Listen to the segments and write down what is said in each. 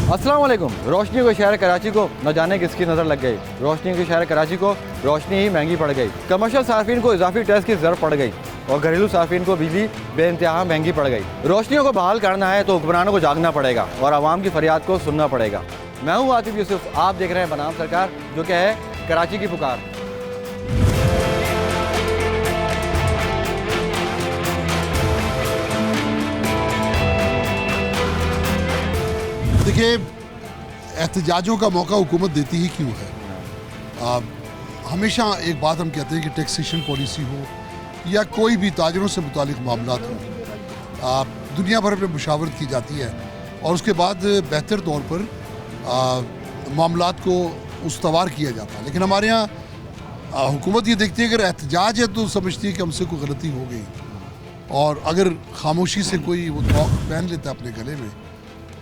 अस्सलाम वालेकुम। रोशनी को शहर कराची को न जाने किसकी नज़र लग गई। रोशनी के शहर कराची को रोशनी ही महंगी पड़ गई। कमर्शियल सार्फिन को इजाफी टैक्स की ज़रूरत पड़ गई और घरेलू सार्फिन को बिजली बेइंतहा महंगी पड़ गई। रोशनियों को बहाल करना है तो हुक्मरानों को जागना पड़ेगा और आवाम की फरियाद को सुनना पड़ेगा। मैं हूँ आतिफ यूसुफ, आप देख रहे हैं बनाम सरकार, जो क्या है कराची की पुकार। देखिए, एहतजाजों का मौका हुकूमत देती ही क्यों है। हमेशा एक बात हम कहते हैं कि टैक्सेशन पॉलिसी हो या कोई भी ताजरों से मुतालिक मामलात हो, दुनिया भर में मुशावरत की जाती है और उसके बाद बेहतर तौर पर मामलात को उस्तवार किया जाता है। लेकिन हमारे यहाँ हुकूमत ये देखती है अगर एहतजाज है तो समझती है कि हमसे कोई गलती हो गई, और अगर खामोशी से कोई वो तौक पहन लेता है अपने गले में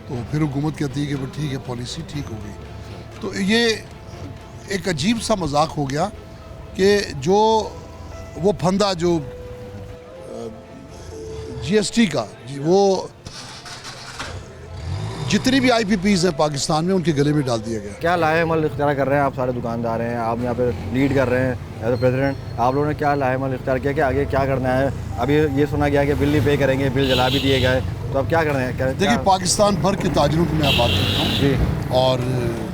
तो फिर हुकूमत कहती है कि वो ठीक है, पॉलिसी ठीक हो गई। तो ये एक अजीब सा मजाक हो गया कि जो वो फंदा जो जीएसटी का, वो जितनी भी आईपीपीज़ हैं पाकिस्तान में उनके गले में डाल दिया गया। क्या लाहेमल इख्तियार कर रहे हैं आप सारे दुकानदार हैं, आप यहाँ पे लीड कर रहे हैं एज ए प्रेसिडेंट, आप लोगों ने क्या लाहेमल इख्तियार किया कि आगे क्या करना है? अभी ये सुना गया कि बिल नहीं पे करेंगे, बिल जला भी दिए गए, तो अब क्या करना है? देखिए, पाकिस्तान भर के ताजरों की मैं बात करता हूँ जी, और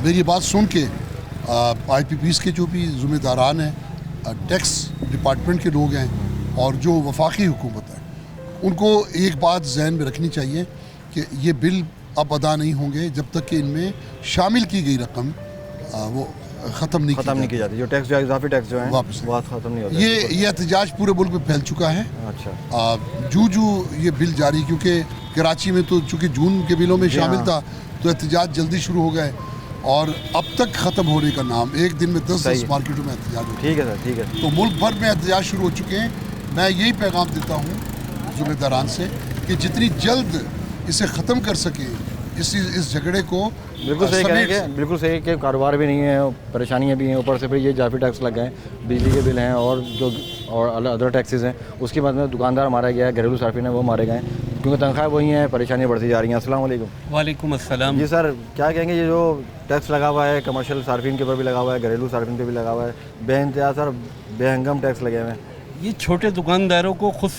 मेरी बात सुन के आईपीपीज़ के जो भी ज़िम्मेदारान हैं, टैक्स डिपार्टमेंट के लोग हैं और जो वफाकी हुकूमत है, उनको एक बात जहन में रखनी चाहिए कि ये बिल अब अदा नहीं होंगे जब तक कि इनमें शामिल की गई रकम वो ख़त्म नहीं की जाती। जो टैक्स जो इजाफी टैक्स जो है वापस वो ख़त्म नहीं होता। ये एहतजाज पूरे मुल्क में फैल चुका है। अच्छा, जू ये बिल जारी, क्योंकि कराची में तो चूँकि जून के बिलों में शामिल था तो एहतजाज जल्दी शुरू हो गए और अब तक ख़त्म होने का नाम, एक दिन में 10 मार्केटों में एहतजाज हो। ठीक है सर, ठीक है। तो मुल्क भर में एहतजाज शुरू हो चुके हैं। मैं यही पैगाम देता हूँ ज़िम्मेदारान से कि जितनी जल्द इसे ख़त्म कर सके इस झगड़े को। बिल्कुल सही करेंगे, बिल्कुल सही कि कारोबार भी नहीं है, परेशानियाँ भी हैं, ऊपर से फिर ये इजाफी टैक्स लग गए, बिजली के बिल हैं और अदर टैक्सेस हैं। उसके बाद में दुकानदार मारा गया है, घरेलू सार्फिन है वो मारे गए क्योंकि तनख्वाह वही हैं, परेशानियाँ बढ़ती जा रही हैं। अस्सलाम वालेकुम। वालेकुम अस्सलाम। जी सर, क्या कहेंगे ये जो टैक्स लगा हुआ है कमर्शियल सार्फिन के ऊपर भी लगा हुआ है, घरेलू सार्फिन पे भी लगा हुआ है, बेइंतहा सर बेहंगम टैक्स लगे हुए हैं, ये छोटे दुकानदारों को खुद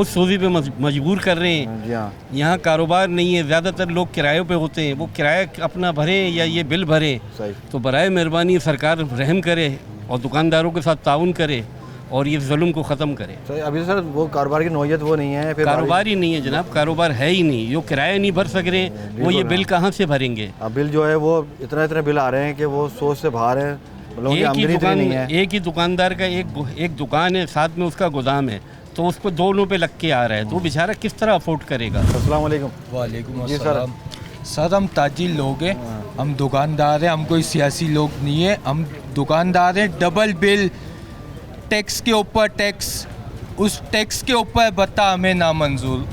सूजी पे मजबूर कर रहे हैं। जी हाँ, यहाँ कारोबार नहीं है, ज़्यादातर लोग किरायों पे होते हैं, वो किराया अपना भरे या ये बिल भरे। सही। तो बराए मेहरबानी सरकार रहम करे और दुकानदारों के साथ ताउन करे और ये जुल्म को ख़त्म करे। सही। अभी सर वो कारोबार की नौयत वो नहीं है, फिर कारोबार ही नहीं है जनाब, कारोबार है ही नहीं। जो किराया नहीं भर सक रहे वो ये बिल कहाँ से भरेंगे? अब बिल जो है वो इतने बिल आ रहे हैं कि वो सोच से बाहर है। एक ही दुकानदार का एक दुकान है, साथ में उसका गोदाम है, तो उसको दोनों पे लग के आ रहा है, तो बेचारा किस तरह अफोर्ड करेगा? अस्सलाम वालेकुम। वालेकुम अस्सलाम। सर हम ताजिर लोग हैं, हम दुकानदार हैं, हम कोई सियासी लोग नहीं है, हम दुकानदार हैं। डबल बिल, टैक्स के ऊपर टैक्स, उस टैक्स के ऊपर भत्ता हमें नामंजूर,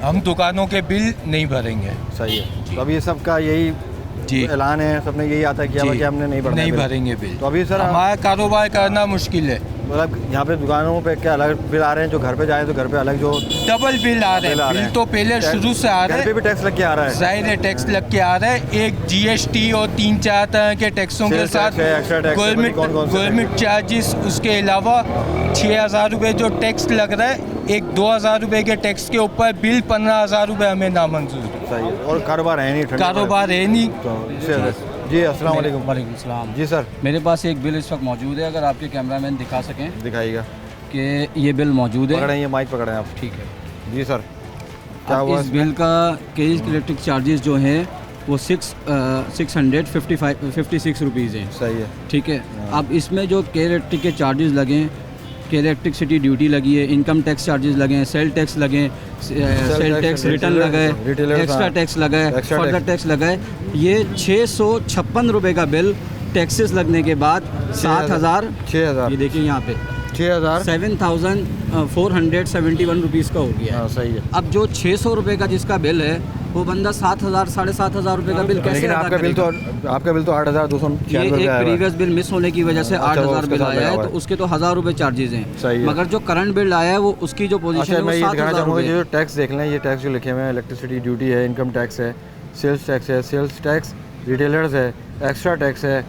हम दुकानों के बिल नहीं भरेंगे। सही है। तो अभी सबका यही जी ऐलान है, सबने यही आता है कि हमने नहीं भरेंगे बिल। तो अभी सर हमारा कारोबार करना मुश्किल है। मतलब यहाँ पे दुकानों पे क्या अलग बिल आ रहे हैं, जो घर पे जाए तो घर पे अलग जो डबल बिल आ रहे हैं। बिल तो पहले शुरू से आ रहे हैं, घर पे भी टैक्स लग के आ रहा है, जाहिर है टैक्स लग के आ रहा है। एक जीएसटी और 3-4 तरह के टैक्सों के साथ गवर्नमेंट चार्जेस, उसके अलावा 6,000 रुपये जो टैक्स लग रहा है, एक 2,000 रुपये के टैक्स के ऊपर बिल 15,000 रुपये हमें नामंजूर है। सही है। और कारोबार है नहीं, कारोबार है नहीं। जी अस्सलाम वालेकुम। वालेकुम सलाम। जी सर, मेरे पास एक बिल इस वक्त मौजूद है, अगर आपके कैमरामैन दिखा सकें दिखाइएगा कि ये बिल मौजूद है। पकड़ें, ये माइक पकड़ें आप। ठीक है जी सर, क्या अब हुआ इस बिल का केस इलेक्ट्रिक चार्जेस जो है वो 656 रुपीज़ हैं। सही है। ठीक है। अब इसमें जो के इलेक्ट्रिक के चार्जेस लगे, के इलेक्ट्रिसिटी ड्यूटी लगी है, इनकम टैक्स चार्जेस लगे हैं, सेल टैक्स लगे हैं, सेल टैक्स रिटर्न लगा है, एक्स्ट्रा टैक्स लगा है, फर्दर टैक्स लगा है, ये 656 रुपये का बिल टैक्सेस लगने के बाद 7,000 ये देखिए यहाँ पे 7,471 रुपीज़ का हो गया। हाँ, सही है। अब जो 600 रुपये का जिसका बिल है वो बंदा 7,000 7,500 रुपये का बिल कैसे लेकिन अदा आपका बिल तो 8,296 ये एक प्रीवियस बिल मिस होने की वजह से 8,000 बिल आया है, तो उसके तो 1,000 रुपये चार्जेस हैं। मगर जो करंट बिल आया है वो उसकी जो पोजीशन है वो 7,000 रुपये। जो टैक्स देख लें, ये टैक्स जो लिखे हुए हैं, इलेक्ट्रिसिटी ड्यूटी है, इनकम टैक्स है, सेल्स टैक्स है, सेल्स टैक्स रिटेलर्स है, एक्स्ट्रा टैक्स है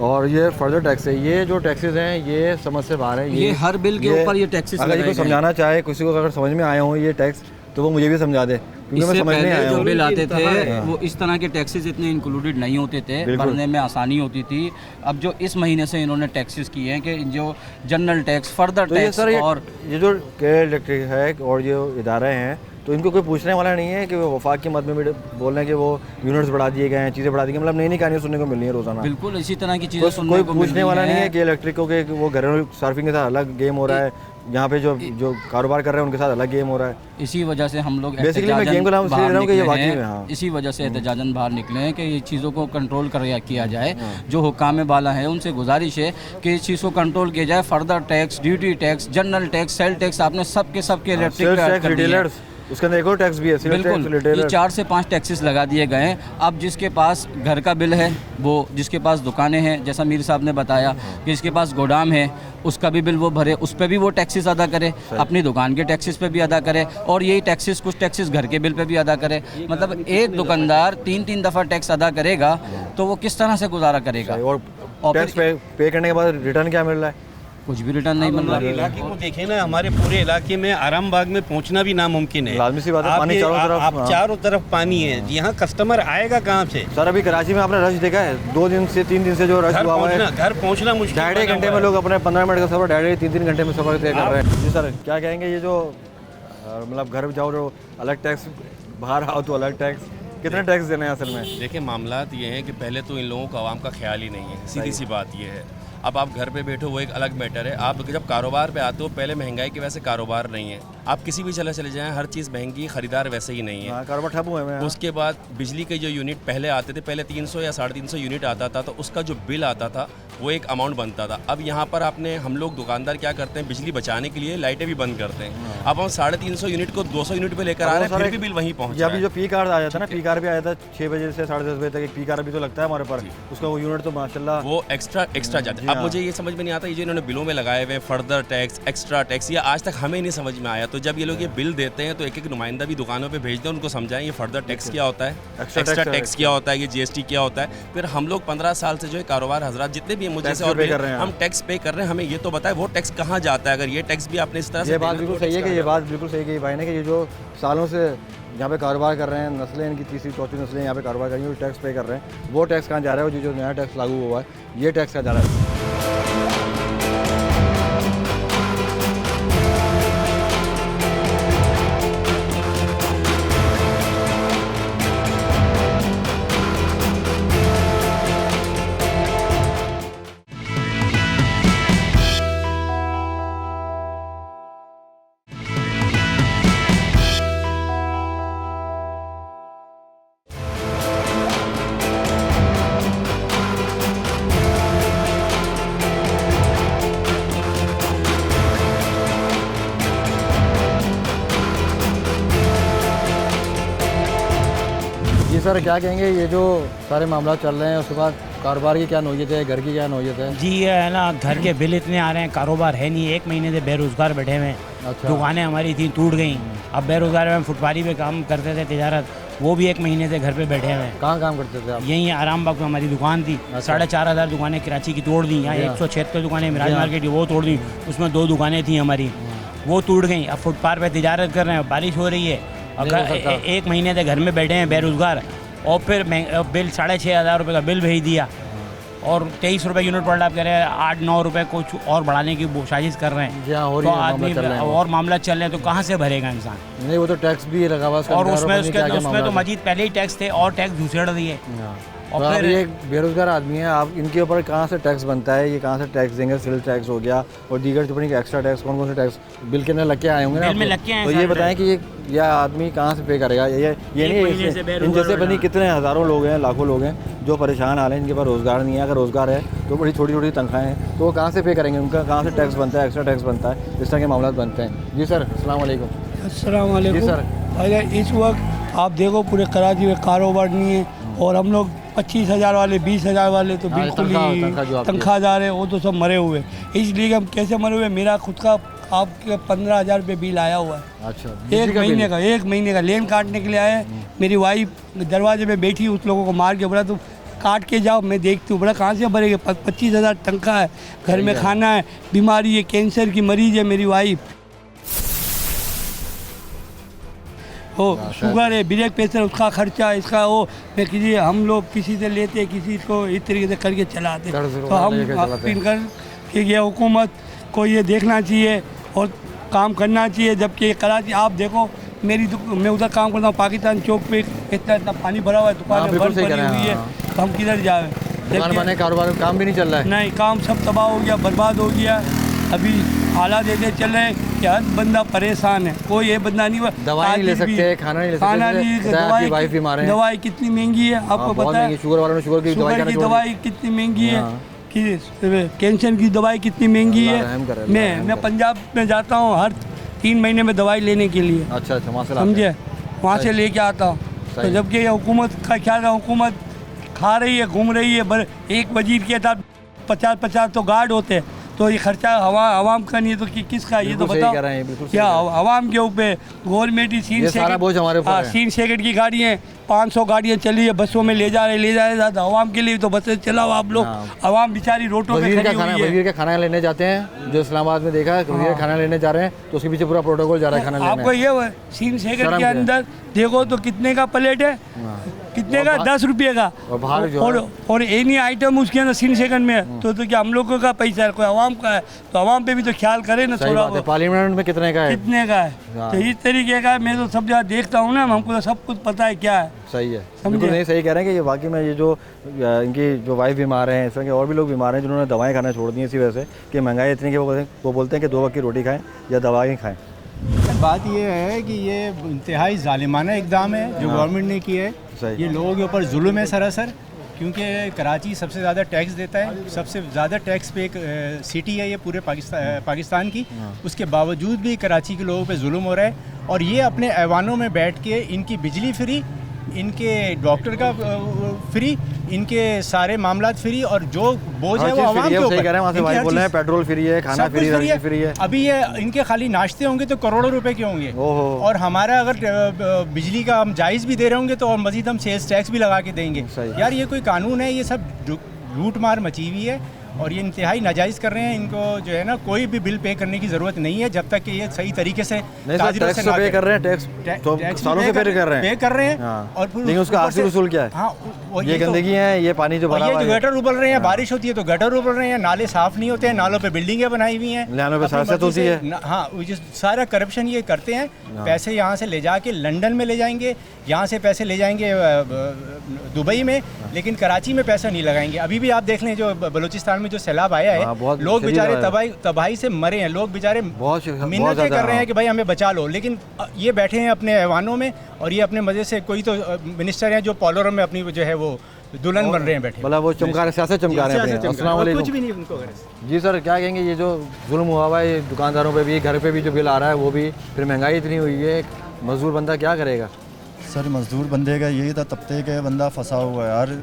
और ये फर्दर टैक्स है। ये जो टैक्सेस हैं ये समझ से बाहर है। ये हर बिल के ऊपर ये टैक्सेस अगर इसको समझाना चाहे किसी को अगर समझ में आया हो ये टैक्स तो वो मुझे भी समझा दे, क्योंकि मैं इससे समझ नहीं पहले आया जो हूँ। बिल आते थे वो इस तरह के टैक्सेस इतने इंक्लूडेड नहीं होते थे, बिल्कुल। भरने में आसानी होती थी। अब जो इस महीने से इन्होंने टैक्सेस किए हैं कि जो जनरल टैक्स, फर्दर तो ये टैक्स सर और ये जो केयर इलेक्ट्रिक है और जो इदारे हैं तो इनको कोई पूछने वाला नहीं है कि वो वफाक की मद में भी बोल रहे हैं कि वो यूनिट्स बढ़ा दिए गए हैं, चीज़ें बढ़ा दी गई, मतलब नई नई कहानियाँ सुनने को मिल रही है रोजाना। बिल्कुल इसी तरह की तो चीज़ें सुनने कोई को मिल पूछने रही वाला नहीं है हैं। कि इलेक्ट्रिक के वो घरेलू सर्फिंग के साथ अलग गेम हो रहा है, यहाँ पे जो जो कारोबार कर रहे हैं उनके साथ अलग गेम हो रहा है। इसी वजह से हम लोग बेसिकली मैं गेम को नाम इसलिए ले रहा हूँ कि ये वाकई में हाँ। इसी वजह से एहतजाजन बाहर निकले हैं कि ये चीज़ों को कंट्रोल किया जाए। जो हुकाम बाला हैं उनसे गुजारिश है कि इस चीज़ को कंट्रोल किया जाए। Further tax, duty tax, general tax, sale tax, आपने सबके इलेक्ट्रिक सेल्स टैक्स रिटेलर्स, उसके अंदर एक और टैक्स भी है, सेल्स टैक्स बिल्कुल। ये रिटेलर। 4 से 5 टैक्सेस लगा दिए गए हैं। अब जिसके पास घर का बिल है, वो जिसके पास दुकानें हैं, जैसा मीर साहब ने बताया कि जिसके पास गोदाम है उसका भी बिल वो भरे, उस पर भी वो टैक्सेस अदा करे, अपनी दुकान के टैक्सेस पे भी अदा करे और यही टैक्सेस कुछ टैक्सेस घर के बिल पे भी अदा करे। मतलब एक दुकानदार 3-3 दफ़ा टैक्स अदा करेगा तो वो किस तरह से गुजारा करेगा? और और टैक्स पे करने के बाद रिटर्न क्या मिल रहा है? कुछ भी रिटर्न नहीं मिल रहा। हमारे इलाके को देखें ना, हमारे पूरे इलाके में आरामबाग में पहुंचना भी नामुमकिन है। लाजमी सी बात है, आप पानी ये- चारों तरफ, आप हाँ। चारों तरफ पानी है, यहाँ कस्टमर आएगा कहाँ से? सर अभी कराची में आपने रश देखा है? 2 दिन से 3 दिन से जो रश हुआ हुआ है, घर पहुँचना मुश्किल 2.5 बना घंटे हुआ में है। लोग अपने 15 मिनट का सफर 2.5-3 घंटे में सफर तय कर रहे हैं। जी सर क्या कहेंगे, ये जो मतलब घर जाओ जो अलग टैक्स, बाहर आओ तो अलग टैक्स, कितने टैक्स देने हैं असल में? देखिए मामलात ये हैं कि पहले तो इन लोगों को आवाम का ख्याल ही नहीं है, सीधी सी बात ये है। अब आप घर पे बैठो वो एक अलग मैटर है, आप जब कारोबार पे आते हो पहले महंगाई के वैसे कारोबार नहीं है, आप किसी भी चले जाएं हर चीज़ महंगी, ख़रीदार वैसे ही नहीं है। हाँ, कारोबार ठप हुए हैं। उसके बाद बिजली के जो यूनिट पहले आते थे, पहले 300 या 350 यूनिट आता था तो उसका जो बिल आता था वो एक अमाउंट बनता था। अब यहाँ पर आपने हम लोग दुकानदार क्या करते हैं, बिजली बचाने के लिए लाइटें भी बंद करते हैं। अब हम 350 यूनिट को 200 यूनिट पे लेकर आ रहे हैं, फिर भी बिल वहीं पहुँच ये रहा अभी है। जो पी कार्ड आया था ना, पी कार्ड भी आया था 6 बजे से 10:30 बजे तक, एक पी कार्ड भी तो लगता है हमारे पर, उसका वो यूनिट तो माशाल्लाह वो एक्स्ट्रा चार्ज। अब मुझे ये समझ में नहीं आता, ये जो इन्होंने बिलों में लगाए हुए हैं फर्दर टैक्स, एक्स्ट्रा टैक्स, ये आज तक हमें नहीं समझ में आया। तो जब ये लोग ये बिल देते हैं तो एक नुमाइंदा भी दुकानों पे भेज दें, उनको समझाएं ये फर्दर टैक्स क्या होता है, एक्स्ट्रा टैक्स क्या होता है, ये GST क्या होता है। फिर हम लोग 15 साल से जो है कारोबार हजरात जितने भी हैं मुझे से और पे कर रहे हैं, हम टैक्स पे कर रहे हैं, हमें ये तो बताए वो टैक्स कहाँ जाता है। अगर ये टैक्स भी आपने इस तरह से ये बात देना, बिल्कुल तो सही है कि टैक्स ये बात बिल्कुल सही कही भाई ने कि ये जो सालों से यहाँ पे कारोबार कर रहे हैं, नस्लें इनकी 3री-4थी नस्लें यहाँ पे कारोबार कर रही हैं, टैक्स पे कर रहे हैं, वो टैक्स कहाँ जा रहा है? वो जो नया टैक्स लागू हुआ है ये टैक्स कहाँ जा रहा है? जी सर क्या कहेंगे, ये जो सारे मामला चल रहे हैं उसके बाद कारोबार की क्या नौयत है, घर की क्या नौयत है? जी ये है ना, घर के बिल इतने आ रहे हैं, कारोबार है नहीं, 1 महीने से बेरोज़गार बैठे हुए हैं। अच्छा। दुकानें हमारी थी टूट गई, अब बेरोज़गार में फुटपारी पे काम करते थे तिजारत, वो भी 1 महीने से घर पे बैठे हुए हैं। कहाँ काम करते थे आप? यहीं आरामबाग में हमारी दुकान थी, 4,500 दुकानें कराची की तोड़ दी, यहाँ 176 दुकानें मिराज मार्केट की वो तोड़ दी, उसमें 2 दुकानें थी हमारी, वो टूट गई। अब फुटपाथ पे तिजारत कर रहे हैं, बारिश हो रही है, अगर 1 महीने से घर में बैठे हैं बेरोज़गार, और फिर बिल 6,500 रुपये का बिल भेज दिया और 23 रुपये यूनिट पर आप कह रहे हैं 8-9 रुपये कुछ और बढ़ाने की साजिश कर रहे हैं। जी हाँ, हो तो रही है, आदमी मामला चल रहे हैं। और मामला चल रहे हैं तो कहाँ से भरेगा इंसान? नहीं वो तो टैक्स भी लगा हुआ है, और उसमें क्या क्या उसमें तो मजीद पहले ही टैक्स थे और टैक्स दूसरे दिए। और और फिर फिर ये बेरोजगार आदमी है, आप इनके ऊपर कहाँ से टैक्स बनता है, ये कहाँ से टैक्स देंगे? सेल टैक्स हो गया और दीगर टिप्पणी के एक्स्ट्रा टैक्स, कौन कौन से टैक्स बिल के अंदर लग के आए होंगे ना बिल में आपको? लग के आए तो ये सारे बताएं कि ये आदमी कहाँ से पे करेगा? ये नहीं महीने से इन बेरोजगार जैसे हो बनी रहा। कितने हज़ारों लोग हैं, लाखों लोग हैं जो परेशान आ रहे हैं, इनके पास रोज़गार नहीं है। अगर रोज़गार है तो बड़ी छोटी छोटी तनख्वाहें हैं, तो वो कहाँ से पे करेंगे? उनका कहाँ से टैक्स बनता है, एक्स्ट्रा टैक्स बनता है, इस तरह के मामला बनते हैं। जी सर अस्सलाम वालेकुम। अस्सलाम वालेकुम। जी सर। भाई इस वक्त आप देखो पूरे कराची में कारोबार नहीं है और हम लोग 25,000 वाले 20,000 वाले तो हाँ, बिल्कुल तनख्वाह जो ही आपकी है। तनख्वाहदार है, वो तो सब मरे हुए। इसलिए कि हम कैसे मरे हुए, मेरा खुद का आपके 15,000 रुपये बिल आया हुआ है। अच्छा, एक महीने का लेन काटने के लिए आए। मेरी वाइफ दरवाजे पे बैठी, उस लोगों को मार के बोला तुम काट के जाओ, मैं देखती हूँ। बोला कहाँ से भरेंगे, 25,000 टंका है, घर में खाना है, बीमारी है, कैंसर की मरीज है मेरी वाइफ, हो शुगर है, ब्लड प्रेशर, उसका खर्चा, इसका वो, मैं किसी हम लोग किसी से लेते, किसी को इस तरीके से करके चलाते। तो हम अपील कर कि ये हुकूमत को ये देखना चाहिए और काम करना चाहिए। जबकि कराची आप देखो, मैं उधर काम करता हूँ पाकिस्तान चौक पे, इतना पानी भरा हुआ है, दुकानें बंद पड़ी हुई है, तो हम किधर जाए? दुकान बने, कारोबार काम भी नहीं चल रहा है। नहीं, काम सब तबाह हो गया, बर्बाद हो गया। अभी हालात ऐसे चल रहे हैं कि हर बंदा परेशान है, कोई ये बंदा नहीं हुआ। दवाई नहीं ले सकते, खाना नहीं ले सकते, वाइफ बीमार है। दवाई कितनी महंगी है आपको पता है? शुगर वालों ने शुगर की दवाई कितनी महंगी है, कि कैंसर की दवाई कितनी महंगी है। मैं पंजाब में जाता हूँ हर 3 महीने में दवाई लेने के लिए। अच्छा, समझे, वहाँ से लेके आता हूँ। तो जबकि ये हुकूमत का ख्याल है, हुकूमत खा रही है, घूम रही है। एक वजीर के साथ 50-50 तो गार्ड होते हैं, तो ये खर्चा आवाम का नहीं है तो किसका? ये तो बताओ क्या आवाम के ऊपर गवर्नमेंट ही सीन सेकंड की गाड़ी है, 500 गाड़ियाँ चली है, बसों में ले जा रहे आवाम के लिए तो बसें चलाओ आप लोग। आवाम बेचारी रोडों पे खड़ी हुई है। वजीर का खाना लेने जाते हैं, जो इस्लामाबाद में देखा है, वजीर खाना लेने जा रहे हैं तो उसके पीछे पूरा प्रोटोकॉल जा रहा है खाना लेने। आपको ये सीन सेकंड के अंदर देखो तो कितने का प्लेट है, कितने का? 10 रुपये का। और एनी आइटम उसके अंदर सीन सेकंड में है। तो क्या हम लोगों का पैसा है, कोई आवाम का है, तो आवाम पे भी तो ख्याल करे ना थोड़ा। पार्लियामेंट में कितने का है? तो इस तरीके का मैं तो सब जगह देखता हूँ ना, हमको तो सब कुछ पता है क्या है। सही है, बिल्कुल नहीं सही कह रहे हैं कि ये वाकई में ये जो इनकी जो वाइफ बीमार हैं, इस तरह के और भी लोग बीमार हैं जिन्होंने दवाएं खाना छोड़ दी इसी वजह से कि महंगाई इतनी कि वो बोलते हैं कि 2 वक्त की रोटी खाएं या दवाएं खाएं। बात ये है कि ये इंतहाई जालिमाना इकदाम है जो गवर्नमेंट ने किया है। ये लोगों के ऊपर जुल्म है सरासर, क्योंकि कराची सबसे ज़्यादा टैक्स देता है, सबसे ज़्यादा टैक्स पे एक सिटी है ये पूरे पाकिस्तान की। उसके बावजूद भी कराची के लोगों पे जुल्म हो रहा है। और ये अपने ऐवानों में बैठ के इनकी बिजली फ्री, इनके डॉक्टर का फ्री, इनके सारे मामलात फ्री, और जो बोझ है वो आवाम के ऊपर। पेट्रोल फ्री है, खाना फ्री है। अभी ये इनके खाली नाश्ते होंगे तो करोड़ों रुपए के होंगे, और हमारा अगर बिजली का हम जायज़ भी दे रहे होंगे तो और मजीद हम सेल्स टैक्स भी लगा के देंगे। यार ये कोई कानून है? ये सब लूट मार मची हुई है और ये इंतहाई नाजायज़ कर रहे हैं। इनको जो है ना कोई भी बिल पे करने की ज़रूरत नहीं है जब तक कि ये सही तरीके से टैक्स पे कर रहे हैं, टैक्स सालों से पे कर रहे हैं। और लेकिन उसका आखिरी वसूल क्या है? हाँ, ये गंदगी है, ये पानी जो भरा हुआ है, ये गटर उबल रहे हैं, बारिश होती है तो गटर उबल रहे हैं, नाले साफ नहीं होते हैं, नालों पे बिल्डिंगें बनाई हुई हैं, नालों पे साफ़ होती है। हाँ, सारा करप्शन ये करते हैं। पैसे यहाँ से ले जाके लंदन में ले जाएंगे, यहाँ से पैसे ले जाएंगे दुबई में, लेकिन कराची में पैसा नहीं लगाएंगे। अभी भी आप देख लें जो बलूचिस्तान में जो सैलाब आया है, लोग बेचारे तबाही से मरे हैं, लोग बेचारे मिन्नतें कर रहे हैं कि भाई हमें बचा लो, लेकिन ये बैठे हैं अपने ऐवानों में और ये अपने मज़े से, कोई तो मिनिस्टर हैं जो पॉलोरों में अपनी जो है वो दुल्हन बन रहे हैं बैठे, मतलब वो चमका रहे, सियासत चमका रहे हैं। अस्सलाम वालेकुम। कुछ भी नहीं उनको। जी सर, क्या कहेंगे ये जो जुल्म हुआ हुआ है दुकानदारों पे भी, घर पे भी जो बिल आ रहा है वो भी, फिर महंगाई इतनी हुई है, मजदूर बंदा क्या करेगा? सर मजदूर बंदे का यही था, तबके का बंदा फंसा हुआ है। हर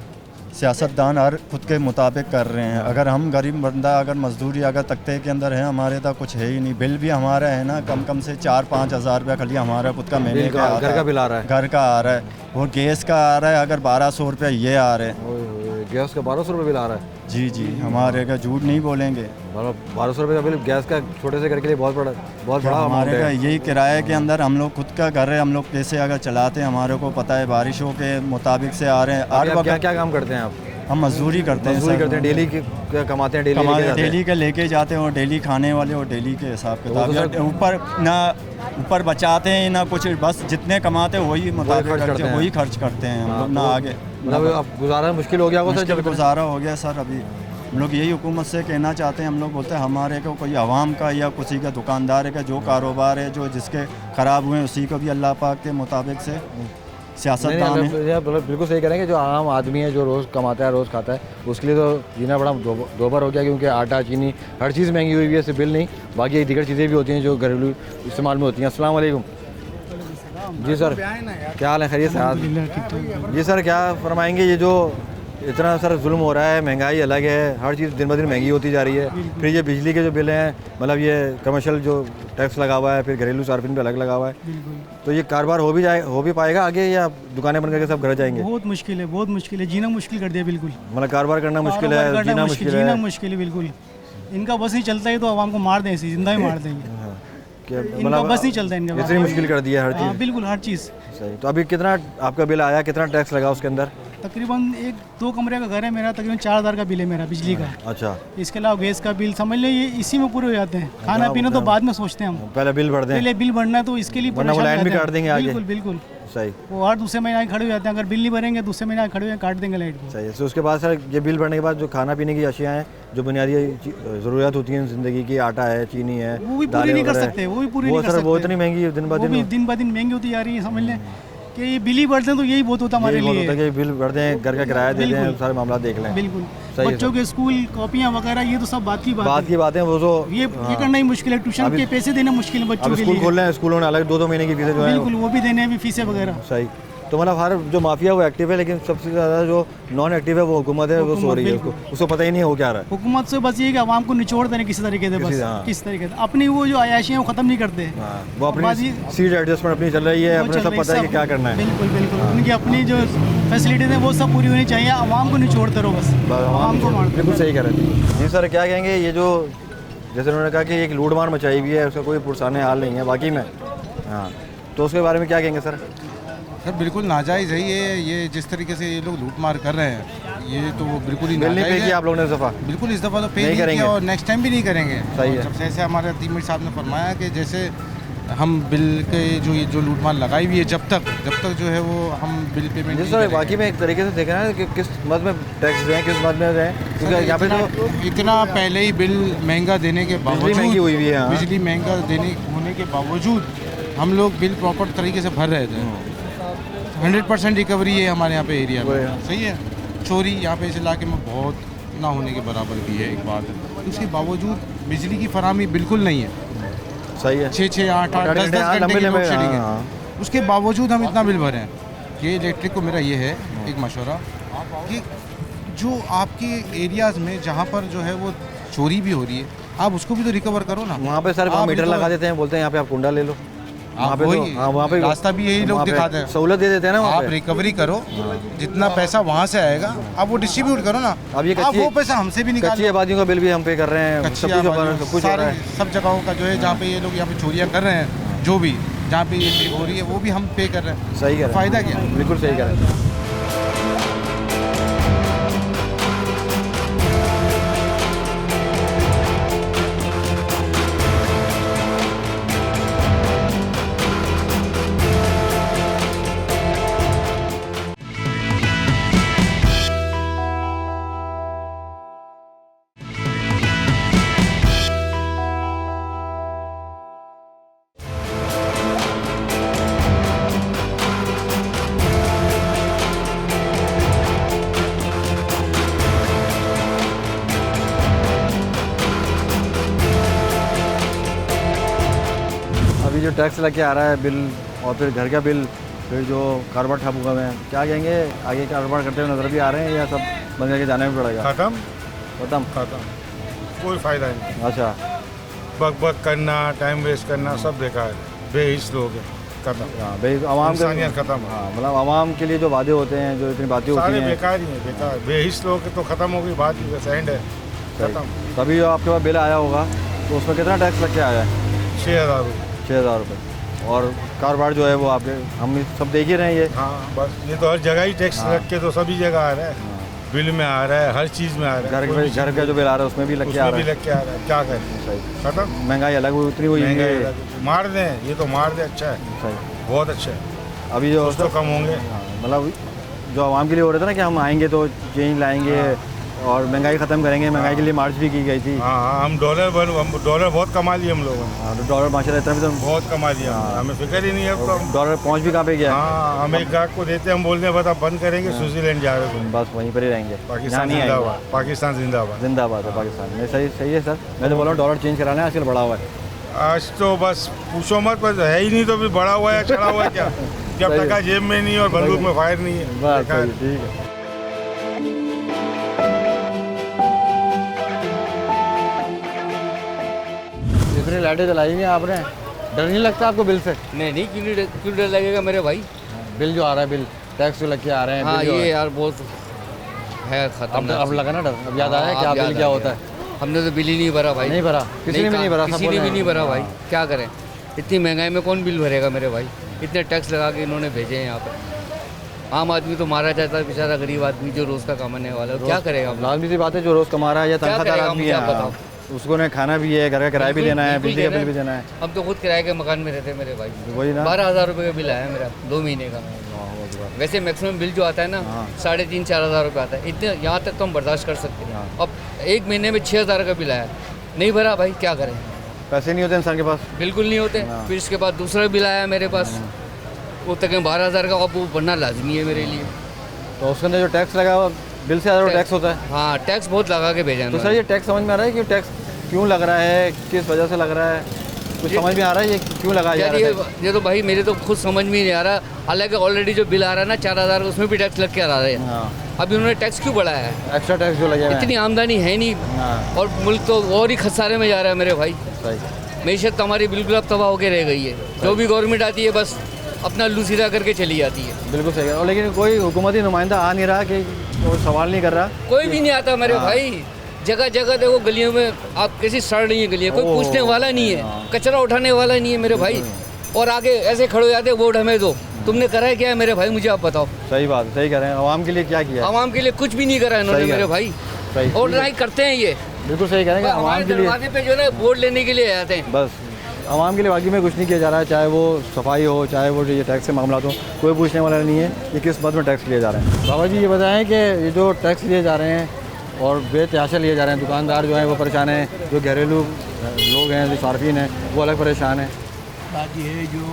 सियासतदान हर खुद के मुताबिक कर रहे हैं। अगर हम गरीब बंदा अगर मजदूरी अगर तख्ते के अंदर है, हमारे तो कुछ है ही नहीं। बिल भी हमारा है ना, कम से 4-5 हज़ार रुपया खाली हमारा खुद का महीने का घर का बिल आ रहा है, घर का आ रहा है, और गैस का आ रहा है अगर 1200 रुपया ये आ रहे हैं। गैस का 1200 रुपये बिल आ रहा है? जी, हमारे का झूठ नहीं बोलेंगे, 1200 रुपये का बिल गैस का छोटे से घर के लिए बहुत बड़ा हमारे का यही किराए के अंदर। हम लोग खुद का घर है, हम लोग कैसे अगर चलाते हैं हमारे को पता है, बारिशों के मुताबिक से आ रहे हैं। क्या काम करते हैं आप? हम मजदूरी करते हैं, डेली कमाते हैं, डेली के लेके जाते हैं, और डेली खाने वाले और डेली के हिसाब किताब। ऊपर ना ऊपर बचाते हैं ना कुछ, बस जितने कमाते हैं वही मुताबिक वही खर्च करते हैं हम लोग, ना आगे। मतलब अब गुजारा मुश्किल हो गया होगा सर? गुजारा हो गया सर। अभी हम लोग यही हुकूमत से कहना चाहते हैं, हम लोग बोलते हैं हमारे को कोई आवाम का या किसी का दुकानदार का जो कारोबार है, जो जिसके ख़राब हुए उसी को भी अल्लाह पाक के मुताबिक से सियासतदान है। बिल्कुल सही करेंगे। जो आम आदमी है जो रोज़ कमाता है, रोज़ खाता है, उसके लिए तो जीना बड़ा दोबर हो गया, क्योंकि आटा, चीनी, हर चीज़ महंगी हुई है, सिर्फ बिल नहीं, बाकी दीगर चीज़ें भी होती हैं जो घरेलू इस्तेमाल में होती हैं। अस्सलाम वालेकुम। जी सर, क्या हाल है? खैरियत से? जी सर, क्या फरमाएंगे ये जो इतना सर जुल्म हो रहा है, महंगाई अलग है, हर चीज़ दिन ब दिन महंगी होती जा रही है। फिर ये बिजली के जो बिल हैं, मतलब ये कमर्शियल जो टैक्स लगा हुआ है, फिर घरेलू सार्फिन पे अलग लगा हुआ है, तो ये कारोबार हो भी पाएगा आगे, या दुकानें बंद करके सब घर जाएंगे? बहुत मुश्किल है, बहुत मुश्किल है, जीना मुश्किल कर दिया बिल्कुल। मतलब कारोबार करना मुश्किल है, जीना मुश्किल है, जीना मुश्किल है बिल्कुल। इनका बस नहीं चलता है तो आवाम को मार दें, ऐसे जिंदा ही मार देंगे। इनका बस नहीं चलता इनका, इतनी मुश्किल कर दिया हर हाँ चीज़। बिल्कुल, हर चीज़। सही। तो अभी कितना आपका बिल आया, कितना टैक्स लगा उसके अंदर? तकरीबन 1-2 कमरे का घर है मेरा, तकरीबन 4000 का बिल है मेरा बिजली का। अच्छा। इसके अलावा गैस का बिल समझ लो, ये इसी में पूरे हो जाते हैं। खाना पीना तो बाद में सोचते हैं हम, पहले बिल भर दें, पहले बिल भरना है तो इसके लिए वरना वो लाइन भी काट देंगे आगे। बिल्कुल बिल्कुल सही। वो हर दूसरे महीने आके खड़े हो जाते हैं, अगर बिल नहीं भरेंगे दूसरे महीने आके खड़े हो काट देंगे लाइट को। सही है। तो उसके बाद सर ये बिल भरने के बाद जो खाना पीने की अशियाँ हैं, जो बुनियादी ज़रूरत होती हैं ज़िंदगी की, आटा है, चीनी है, वो भी पूरी नहीं कर सकते, वो भी पूरी नहीं कर सकते। वो इतनी महंगी है दिन ब दिन महंगी होती जा रही है। समझ लें कि ये बिल ही भरते हैं तो यही बहुत होता हमारे लिए। कि बिल भर दें, घर का किराया दे दें, सारे मामला देख लें। बिल्कुल। बच्चों के स्कूल कॉपियाँ वगैरह ये तो सब बात की बात है। वो तो ये करना ही मुश्किल है। ट्यूशन के पैसे देना मुश्किल है बच्चों के लिए। स्कूल खोल रहे हैं, स्कूलों ने अलग 2-2 महीने की फीसें जो है, बिल्कुल वो भी देने हैं, फीसें वगैरह। सही। तो मतलब हर जो माफिया वो एक्टिव है, लेकिन सबसे ज़्यादा जो नॉन एक्टिव है वो हुकूमत है, वो सो रही है, उसको पता ही नहीं हो क्या रहा है। हुकूमत से बस ये कि आवाम को निचोड़ देने किसी तरीके से, बस किस तरीके से अपनी वो जो आयाशियाँ वो ख़त्म नहीं करते। वो अपनी सीट एडजस्टमेंट अपनी चल रही है, अपने सब पता है कि क्या करना है। बिल्कुल बिल्कुल। उनकी अपनी जो फैसिलिटीज़ हैं वो सब पूरी होनी चाहिए, आवाम को निचोड़ते रहो बस, आवाम को मार। बिल्कुल सही कह रहे हैं जी सर। क्या कहेंगे ये जो जैसे उन्होंने कहा कि एक लूट मार मचाई हुई है, उसका कोई पुरसाने हाल नहीं है बाकी में, हाँ, तो उसके बारे में क्या कहेंगे सर? सर बिल्कुल नाजायज़ है ये जिस तरीके से ये लोग लूट मार कर रहे हैं, ये तो बिल्कुल ही नाजायज़ है। आप लोगों ने इस दफ़ा बिल्कुल इस दफ़ा तो पे नहीं किया और नेक्स्ट टाइम भी नहीं करेंगे। सही है। जब जैसे हमारे अतीम साहब ने फरमाया कि जैसे हम बिल के जो लूट मार लगाई हुई है, जब तक जो है वो हम बिल पेमेंट नहीं सर बाकी में एक तरीके से देखना है कि किस मद में टैक्स दें, किस मद में दें, क्योंकि यहाँ पे जो इतना पहले ही बिल महंगा देने के बावजूद, महंगी हुई है, बिजली महंगा देने होने के बावजूद हम लोग बिल प्रॉपर तरीके से भर रहे थे। 100% रिकवरी है हमारे यहाँ पे एरिया में। सही है। चोरी यहाँ पे इस इलाके में बहुत ना होने के बराबर भी है, एक बात है। उसके बावजूद बिजली की फराहमी बिल्कुल नहीं है। सही है। 6-6, 8-8, 10-10 घंटे की लोड शेडिंग है, उसके बावजूद हम इतना बिल भरे हैं। ये इलेक्ट्रिक को मेरा ये है एक मशवरा कि जो आपके एरियाज़ में जहाँ पर जो है वो चोरी भी हो रही है, आप उसको भी तो रिकवर करो ना। वहाँ पे सर मीटर लगा देते हैं, बोलते हैं यहाँ पे आप कुंडा ले लो, वहाँ पे रास्ता भी यही लोग दिखाते हैं, सहूलत दे देते हैं ना। आप रिकवरी करो, जितना पैसा वहाँ से आएगा आप वो डिस्ट्रीब्यूट करो ना। अब ये आप वो पैसा हमसे भी निकालो। कच्ची आबादियों का बिल भी हम पे कर रहे हैं, सब कुछ सब जगहों का जो है जहाँ पे ये लोग यहाँ पे चोरियाँ कर रहे हैं, जो भी जहाँ पे ये चीज हो रही है वो भी हम पे कर रहे हैं। सही कह रहे हैं। फायदा क्या? बिल्कुल सही कह रहे हैं। अभी जो टैक्स लग के आ रहा है बिल, और फिर घर का बिल, फिर जो कारोबार ठप हुआ है, क्या कहेंगे आगे कारोबार करते हुए नजर भी आ रहे हैं या सब बंद करके जाना भी पड़ेगा? खत्म, कोई फ़ायदा नहीं। अच्छा। बक करना, टाइम वेस्ट करना सब बेकार है, बेहिस लोग हैं, खत्म। हाँ भाई, आवाम इंसानियत खत्म। हाँ, मतलब आवाम के लिए जो वादे होते हैं, जो इतनी बातें होती हैं, सारे बेकार ही हैं, बेकार। बेहिस लोग तो खत्म हो गई बात ही, बस एंड है, खत्म। तभी जो आपके पास बिल आया होगा तो उसमें कितना टैक्स लग के आया है? 6,000 रुपये। 6,000 रुपये। और कारोबार जो है वो आपके हम सब देख ही रहे हैं ये। हाँ बस ये तो हर जगह ही टैक्स लग के तो सभी जगह आ रहा है, बिल में आ रहा है, हर चीज़ में आ रहा है। घर का जो बिल आ रहा है उसमें भी लग के आ रहा है, क्या करें? सही, खत्म। महंगाई अलग उतनी हुई है, मार दें, ये तो मार दें, अच्छा है, सही, बहुत अच्छा है। अभी जो तो कम होंगे, मतलब जो आवाम के लिए हो रहा था ना कि हम आएंगे तो चेंज लाएंगे और महंगाई ख़त्म करेंगे, महंगाई के लिए मार्च भी की गई थी। हाँ, हम डॉलर बहुत कमा लिए हम लोगों ने। हाँ, तो डॉलर माशाल्लाह इतना भी तो बहुत कमा लिया, हमें फिक्र ही नहीं है। डॉलर पहुँच भी कहाँ पे गया? हाँ, हम एक ग्राहक को देते हैं, हम बोलते हैं बस आप बंद करेंगे, स्विट्जरलैंड जा रहे हो, बस वहीं पर ही रहेंगे। पाकिस्तान जिंदाबाद, पाकिस्तान जिंदाबाद, जिंदाबाद है पाकिस्तान में। सही है सर, मैं तो बोल रहा हूँ डॉलर चेंज कराना है, आजकल बढ़ा हुआ है। आज तो बस पूछो मत, बस है ही नहीं तो फिर बढ़ा हुआ है, चढ़ा हुआ है क्या? जब टका जेब में नहीं और बंदूक में फायर नहीं है। ठीक है। दूसरी लाइटें जलाई हुई हैं आपने, डर नहीं लगता आपको बिल से? नहीं क्यों डर लगेगा मेरे भाई। बिल जो आ रहा है, बिल टैक्स जो लग के आ रहे हैं, हाँ बिल जो ये यार बहुत है खतरनाक। अब लगा ना डर, अब याद आया क्या बिल क्या होता है? हमने तो बिल ही नहीं भरा भाई। नहीं भरा, किसी ने भी नहीं भरा, किसी ने भी नहीं भरा भाई। क्या करें, इतनी महंगाई में कौन बिल भरेगा मेरे भाई। इतने टैक्स लगा के इन्होंने भेजे हैं यहाँ पर। आम आदमी तो मारा जाता है, बेचारा गरीब आदमी जो रोज़ का कमाने वाला है, क्या करेगा। लाजमी सी बात है, जो रोज़ कमा रहा है या तनख्वाहदार आदमी है, उसको ने खाना भी है, घर का किराया भी देना है, बिजली का बिल भी देना है। हम तो खुद किराए के मकान में रहते हैं मेरे भाई। वही ना, 12,000 रुपये का बिल आया मेरा 2 महीने का। वैसे मैक्सिमम बिल जो आता है ना 3,500-4 हज़ार रुपये आता है। इतने यहाँ तक तो हम बर्दाश्त कर सकते हैं। अब 1 महीने में 6,000 का बिल आया, नहीं भरा भाई, क्या करें। पैसे नहीं होते इंसान के पास, बिल्कुल नहीं होते। फिर इसके बाद दूसरा बिल आया मेरे पास, वो तक 12,000 का, अब वो भरना लाजमी है मेरे लिए। तो उसके अंदर जो टैक्स लगा हुआ बिल से ज़्यादा टैक्स होता है। हाँ, टैक्स बहुत लगा के भेजा है। तो सर ये टैक्स समझ में आ रहा है कि टैक्स क्यों लग रहा है, किस वजह से लग रहा है, कुछ समझ में आ रहा है ये क्यों लगाया जा रहा है? ये तो भाई मेरे तो खुद समझ में नहीं आ रहा। हालांकि ऑलरेडी जो बिल आ रहा है ना 4,000 का, उसमें भी टैक्स लग के आ रहा है। अब इन्होंने टैक्स क्यों बढ़ाया है? एक्स्ट्रा टैक्स जो लगे, इतनी आमदनी है नहीं और मुल्क तो और ही खसारे में जा रहा है मेरे भाई। मैशत हमारी बिल्कुल अब तबाह होकर रह गई है। जो भी गवर्नमेंट आती है बस अपना लूसीदा करके चली जाती है। बिल्कुल सही है, लेकिन कोई हुकूमती नुमाइंदा आ नहीं रहा कि वो सवाल नहीं कर रहा। कोई भी नहीं आता मेरे भाई। जगह जगह देखो गलियों में आप कैसी सड़ रही है गलियाँ, कोई पूछने वाला नहीं है, कचरा उठाने वाला नहीं है मेरे भाई। और आगे ऐसे खड़े हो जाते वोट हमें दो। तुमने करा है क्या है मेरे भाई, मुझे आप बताओ। सही बात, सही कह रहे हैं। आवाम के लिए क्या किया? आवाम के लिए कुछ भी नहीं करा इन्होंने मेरे भाई। और ना ही करते हैं ये। बिल्कुल सही कह रहे हैं, आवाम के लिए दरवाजे पे जो है वोट लेने के लिए आते हैं। बस आवाम के लिए बाकी में कुछ नहीं किया जा रहा है, चाहे वो सफाई हो, चाहे वो ये टैक्स के मामला हो, कोई पूछने वाला नहीं है ये किस बात में टैक्स लिए जा रहे हैं। बाबा जी ये बताएं कि ये जो टैक्स लिए जा रहे हैं और बेतहाशा लिए जा रहे हैं, दुकानदार जो हैं वो परेशान हैं, जो घरेलू लोग हैं, जो सार्फिन हैं, वो अलग परेशान हैं। बात ये है जो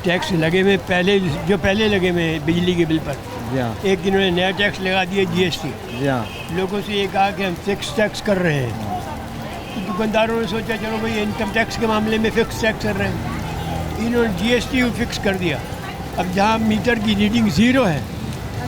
टैक्स लगे हुए पहले लगे हुए हैं बिजली के बिल पर, जी हाँ, एक इन्होंने नया टैक्स लगा दिया GST। जी हाँ, लोगों से ये कहा कि हम फिक्स टैक्स कर रहे हैं। तो दुकानदारों ने सोचा चलो भाई इनकम टैक्स के मामले में फिक्स टैक्स कर रहे हैं, इन्होंने GST को फिक्स कर दिया। अब जहाँ मीटर की रीडिंग 0 है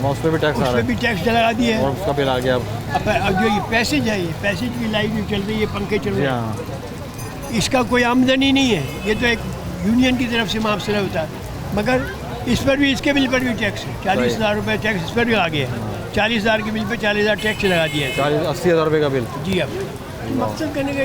उस पर भी टैक्स आ रहा है, भी टैक्स लगा दिया है और उसका बिल आ गया। अब जो ये पैसेज है, ये पैसेज की लाइट जो चल रही है, पंखे चल रहे हैं, इसका कोई आमदनी नहीं है। ये तो एक यूनियन की तरफ से मामला होता है, मगर इस पर भी, इसके बिल पर भी टैक्स है। 40,000 रुपये टैक्स इस पर भी आ गया है। 40,000 के बिल पे 40,000 टैक्स लगा दिया है। 80,000 रुपये का बिल। जी, अब मकसद करने का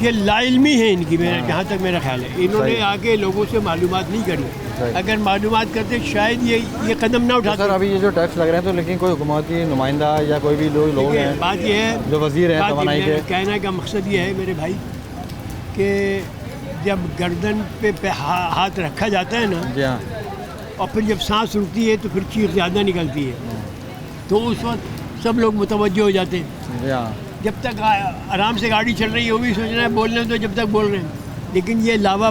ये लाइल्मी है इनकी, मेरा जहाँ तक मेरा ख्याल है। इन्होंने आके लोगों से मालूमात नहीं करी। अगर मालूमात करते शायद ये कदम ना उठाते। सर अभी ये जो टैक्स लग रहे हैं तो लेकिन कोई हुकूमती नुमाइंदा या कोई भी लोग हैं, बात ये है, जो वजीर हैं तवानाई के, कहने का मकसद ये है मेरे भाई कि जब गर्दन पे हाथ रखा जाता है ना, जी हाँ, और फिर जब सांस रुकती है तो फिर चीख ज़्यादा निकलती है, तो उस वक्त सब लोग मुतवज्जो हो जाते हैं। जी हाँ, जब तक आराम से गाड़ी चल रही है वो भी सोचना है बोलने तो जब तक बोल रहे हैं, लेकिन ये लावा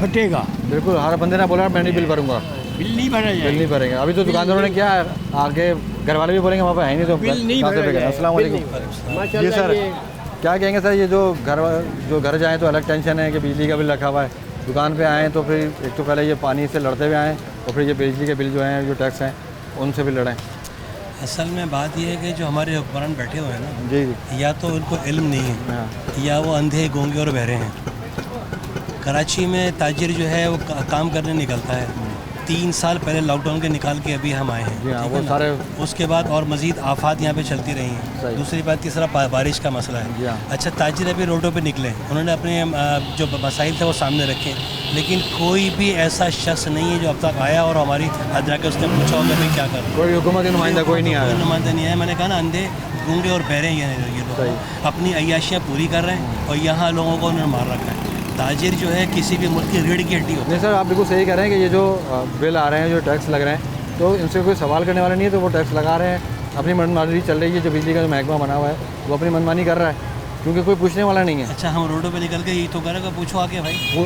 फटेगा। बिल्कुल, हर बंदे ने बोला मैं नहीं बिल भरूंगा, बिल नहीं भरा जाएगा, बिल नहीं भरेंगे। अभी तो दुकानदारों ने क्या आगे घर वाले भी बोलेंगे वहाँ पर है नहीं तो बिल नहीं भरेगा। अस्सलाम वालेकुम जी सर, क्या कहेंगे सर, ये जो घर जाएँ तो अलग टेंशन है कि बिजली का बिल रखा हुआ है, दुकान पे आएँ तो फिर एक तो पहले ये पानी से लड़ते हुए आएँ और फिर ये बिजली के बिल जो हैं, जो टैक्स हैं, उनसे भी लड़ें। असल में बात यह है कि जो हमारे हुक्मरान बैठे हुए हैं ना, जी, या तो उनको इल्म नहीं है या वो अंधे, गूंगे और बहरे हैं। कराची में ताजिर जो है वो काम करने निकलता है। 3 साल पहले लॉकडाउन के निकाल के अभी हम आए हैं, वो सारे उसके बाद और मज़ीद आफात यहाँ पे चलती रही हैं। दूसरी बात, तीसरा बारिश का मसला है। अच्छा, ताजिर अभी रोडों पे निकले, उन्होंने अपने जो मसाइल थे वो सामने रखे, लेकिन कोई भी ऐसा शख्स नहीं है जो अब तक आया और हमारी हद जाकर उसने पूछा होगा भाई क्या कर, कोई हुकूमती नुमाइंदा कोई नहीं आया, नुमाइंदा नहीं आया। मैंने कहा ना, अंधे, गूंगे और बहरे ये लोग अपनी अय्याशियाँ पूरी कर रहे हैं और यहाँ लोगों को उन्होंने मार रखा है। ताजिर जो है किसी भी मुल्क की रीढ़ की हड्डी होती है। नहीं सर, आप बिल्कुल सही कह रहे हैं कि ये जो बिल आ रहे हैं, जो टैक्स लग रहे हैं, तो इनसे कोई सवाल करने वाला नहीं है, तो वो टैक्स लगा रहे हैं, अपनी मनमानी चल रही है। जो बिजली का जो महकमा बना हुआ है वो अपनी मनमानी कर रहा है, क्योंकि कोई पूछने वाला नहीं है। अच्छा, हम रोडों पे निकल के यही तो करेगा, पूछो आके भाई, वो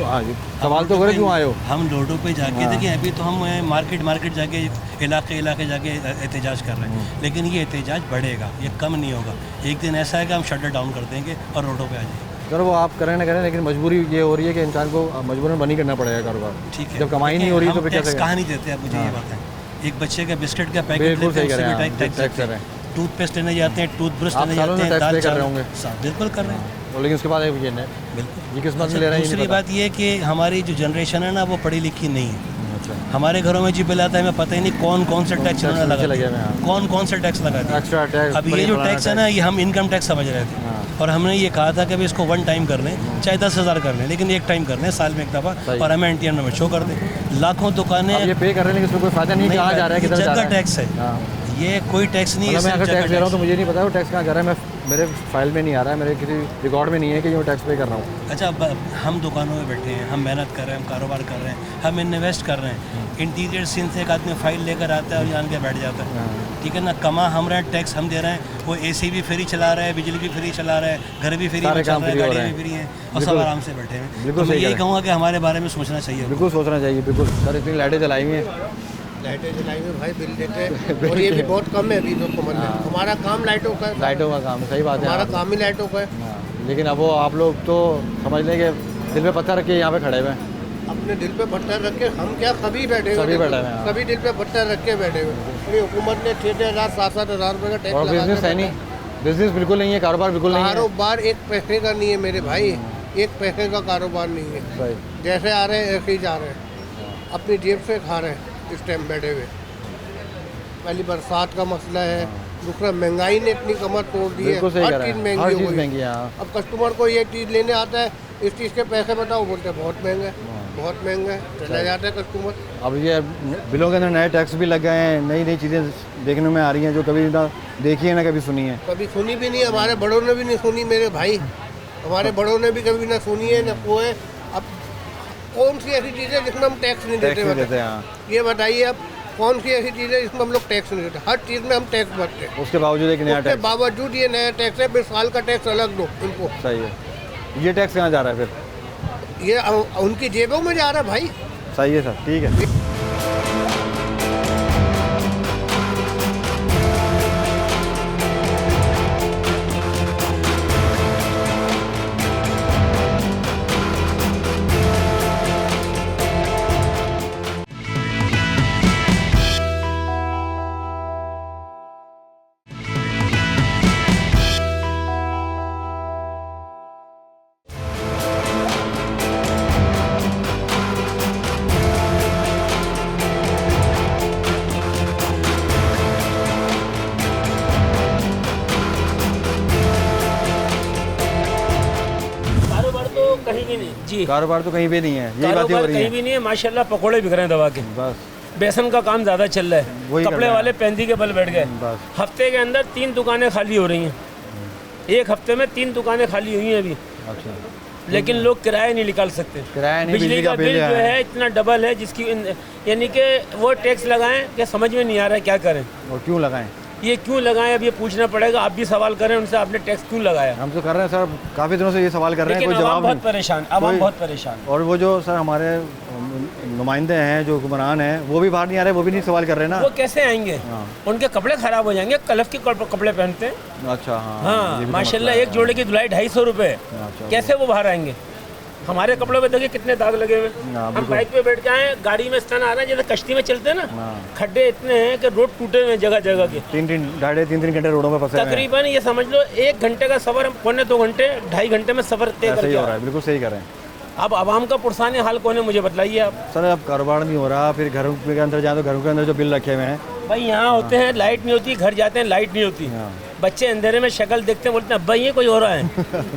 सवाल तो करे क्यों आए हो। हम रोडों पे जाके देखिए, अभी तो हम मार्केट जाके इलाके जाके एहतजाज कर रहे हैं, लेकिन ये एहतजाज बढ़ेगा, ये कम नहीं होगा। एक दिन ऐसा है कि हम शटर डाउन कर देंगे और रोडों पे आ जाएंगे। सर वो आप करें ना करें, लेकिन मजबूरी ये हो रही है कि इंसान को मजबूरन बनी करना पड़ेगा कारोबार। ठीक है, जब कमाई नहीं हो रही तो टैक्स कहाँ नहीं देते आप, मुझे ये बात है। एक बच्चे का बिस्किट का पैकेट बिल्कुल सही करें, टैक्स कर रहे हैं। टूथपेस्ट लेने जाते हैं, टूथब्रश आप लेने सालों जाते में हैं, टैक्स दाल पे कर रहे चावल होंगे। बिल्कुल कर रहे हैं। और लेकिन उसके बाद ये नहीं, बिल्कुल ये किस्मत में ले रहे हैं, ये नहीं दूसरी पता। बात ये है कि हमारी जो जनरेशन है ना वो पढ़ी लिखी नहीं है। हमारे घरों में जो बिल आता है हमें पता ही नहीं कौन कौन से टैक्स इन्होंने लगा लगे दिया, हुए हैं। कौन कौन से टैक्स लगा दिया। एक्स्ट्रा टैक्स, अब ये जो टैक्स है ना ये हम इनकम टैक्स समझ रहे थे और हमने ये कहा था कि भाई इसको वन टाइम कर लें, चाहे 10,000 कर लें, लेकिन एक टाइम कर लें साल में एक दफ़ा और हमें एनटीएम में शो कर दें। लाखों दुकानें ये पे कर रहे हैं लेकिन इसमें कोई फायदा नहीं, कहाँ जा रहा है, किधर जा रहा है। टैक्स है, ये कोई टैक्स नहीं है। मैं अगर टैक्स दे रहा हूँ तो मुझे नहीं पता वो टैक्स कहाँ जा रहा है, मैं मेरे फाइल में नहीं आ रहा है, मेरे किसी रिकॉर्ड में नहीं है कि मैं टैक्स पे कर रहा हूँ। अच्छा, अब हम दुकानों में बैठे हैं, हम मेहनत कर रहे हैं, हम कारोबार कर रहे हैं, हम इन्वेस्ट कर रहे हैं। इंटीरियर सीन से एक आदमी फाइल लेकर आता है और जान के बैठ जाता है, ठीक है ना। कमा हम रहे हैं, टैक्स हम दे रहे हैं, वो एसी भी फ्री चला रहा है, बिजली भी फ्री चला रहा है, घर भी फ्री चल रहा है, गाड़ी भी फ्री है और सब आराम से बैठे हैं। तो मैं यही कहूँगा कि हमारे बारे में सोचना चाहिए। बिल्कुल सोचना चाहिए, बिल्कुल। सर इतनी लाइटें जलाई हुई हैं, लाइटें जलाई हुई भाई, बिल देते हैं और ये भी बहुत कम है अभी तो समझ लें। हमारा काम लाइटों का है, लाइटों का काम, सही बात है, हमारा काम ही लाइटों का है। लेकिन अब वो आप लोग तो समझ लें कि दिल पे पत्थर रख के यहाँ पे खड़े हुए हैं। अपने दिल पे पत्थर रख के हम क्या सभी बैठे हुए, सभी बैठे हुए हैं, सभी दिल पे पत्थर रख के बैठे हुए। पूरी हुकूमत ने 6,000 7,000 रुपये का टैक्स और बिजनेस है नहीं, बिजनेस बिल्कुल नहीं है, कारोबार बिल्कुल नहीं है। कारोबार एक पैसे का नहीं है मेरे भाई, एक पैसे का कारोबार नहीं है। जैसे आ रहे हैं ऐसे ही जा रहे हैं, अपनी जेब से खा रहे हैं इस टाइम बैठे हुए। पहली बरसात का मसला है, दूसरा महंगाई ने इतनी कमर तोड़ दी है, हर चीज़ महंगी है। अब कस्टमर को ये चीज़ लेने आता है, इस चीज़ के पैसे बताओ, बोलते हैं बहुत महंगा है, बहुत महंगा है, चला जाता है कस्टमर। अब ये बिलों के अंदर नए टैक्स भी लग गए हैं, नई नई चीज़ें देखने में आ रही हैं जो कभी ना देखी है ना कभी सुनी है। कभी सुनी भी नहीं, हमारे बड़ों ने भी नहीं सुनी मेरे भाई, हमारे बड़ों ने भी कभी ना सुनी है ना वो है। अब कौन सी ऐसी चीज़ है जिसमें हम टैक्स नहीं देते? ये बताइए आप, कौन सी ऐसी चीज़ है जिसमें हम लोग टैक्स नहीं देते? हर चीज़ में हम टैक्स भरते हैं, उसके बावजूद एक नया टैक्स, बावजूद ये नया टैक्स है, फिर साल का टैक्स अलग दो इनको। सही है, ये टैक्स कहाँ जा रहा है फिर? ये उनकी जेबों में जा रहा है भाई। सही है सर, ठीक है। कहीं भी नहीं जी, कारोबार तो कहीं भी नहीं है, यही बातें हो रही कहीं हैं। भी नहीं है। माशाल्लाह पकोड़े बिक रहे हैं दवा के, बस बेसन का काम ज़्यादा चल रहा है, कपड़े वाले पेंदी के बल बैठ गए। हफ्ते के अंदर 3 दुकानें खाली हो रही हैं, एक हफ्ते में 3 दुकानें खाली हुई हैं अभी। अच्छा, लेकिन लोग किराया नहीं निकाल सकते, किराया नहीं, बिजली का बिल जो है इतना डबल है जिसकी यानी कि वो टैक्स लगाएं कि समझ में नहीं आ रहा है क्या करें और क्यों लगाएं, ये क्यों लगाएं, अब ये पूछना पड़ेगा। आप भी सवाल करें उनसे, आपने टैक्स क्यों लगाया? हम तो कर रहे हैं सर, काफ़ी दिनों से ये सवाल कर रहे हैं, कोई जवाब बहुत नहीं। परेशान, अब हम बहुत परेशान। और वो जो सर हमारे नुमाइंदे हैं, जो हुक्मरान हैं, वो भी बाहर नहीं आ रहे, वो भी नहीं सवाल कर रहे ना। वो कैसे आएंगे? उनके कपड़े खराब हो जाएंगे, कलफ के कपड़े पहनते हैं। अच्छा, हाँ माशाल्लाह, एक जोड़े की धुलाई 250 रुपये, कैसे वो बाहर आएंगे? हमारे कपड़ों पे देखिए कितने दाग लगे हुए। हम बाइक पे बैठ के आए, गाड़ी में स्टन आ रहा है, जैसे कश्ती में चलते हैं ना, खड्डे इतने हैं कि रोड टूटे हुए जगह जगह के। 3-3 घंटे रोडों में फंसे हैं। तकरीबन ये समझ लो 1 घंटे का सफर, हम 1.25 घंटे 2.5 घंटे में सफर तय करके हो रहा है। बिल्कुल सही कर रहे हैं। अब आवाम का पुरसाने हाल कौन है, मुझे बताइए आप। सर अब कारोबार नहीं हो रहा, फिर घरों के अंदर जाए तो घरों के अंदर जो बिल रखे हुए हैं भाई, यहाँ होते हैं लाइट नहीं होती, घर जाते हैं लाइट नहीं होती, बच्चे अंधेरे में शक्ल देखते हैं, बोलते हैं अब्बा ये कोई हो रहा है।